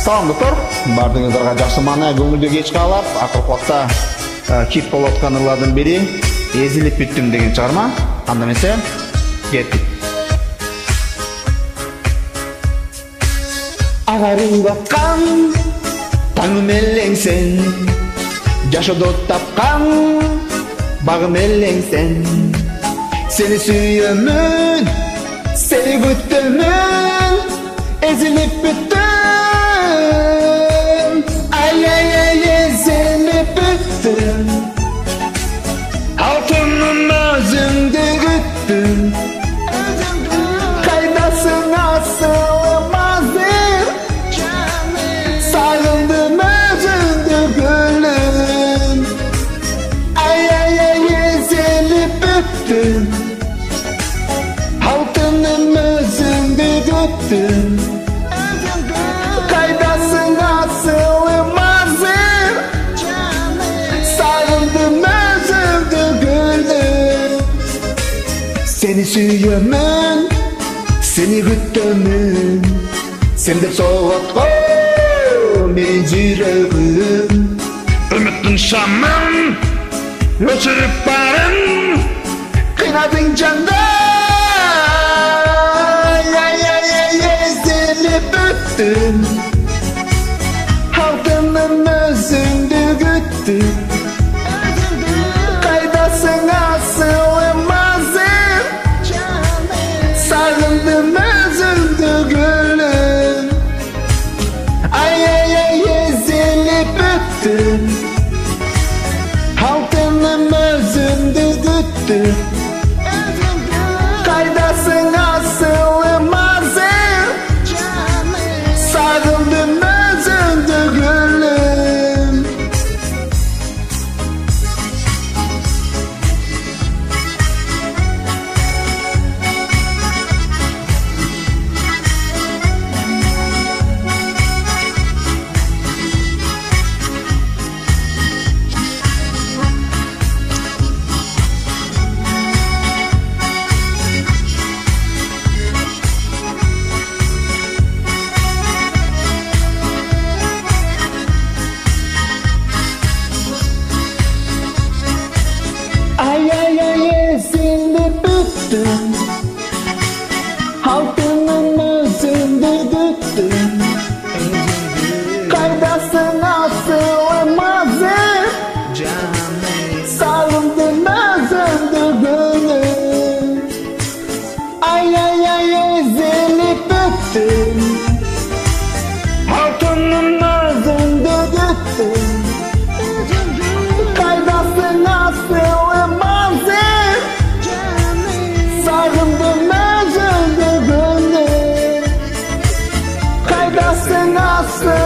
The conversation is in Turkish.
Салам достор, бардыгыңыздарга жакшы маанай көңүлдүү кеч каалап, акыркы убакта хит болуп аткан ырлардын бири Эзилип бүттүм деген чыгарма. Анда эмесе, кеттик. Агарың баккан таңым элең сен, жашоодо тапкан багым элең сен. Seni sүйөмүн, seni күтөмүн, ezilip büttüm. Ay ay ay ezilip büttüm. Altının özünde güttüm. Kaydasın asılmazdır. Sarıldım özünde gülüm. Ay ay ay ezilip büttüm. Altının özünde güttüm. Kaydasın asılmazdır. Sarıldım özümde gülüm. Seni sүйөмүn, seni күтөмүn. Sen de soğutma benim жүрөгүм. Ümitin şamın öçürüp barın, kıynadın canda. Altının özünde güttüm. Kaydasın asılmazım. Sarıldım özünde gülüm. Ay ay ay ezilip büttüm. Altının özünde güttüm. Kaydasın asılmazım. Sarıldım özünde gülüm. Ay ay ay ezilip büttüm. Altının özünde güttüm. Kaydasın asılmazım. Sarıldım özünde gülüm. Ay ay ay ezilip büttüm. Altının özünde güttüm. Kaydasın asılmazım. Sarıldım özünde gülüm. Kaydasın asılmazım.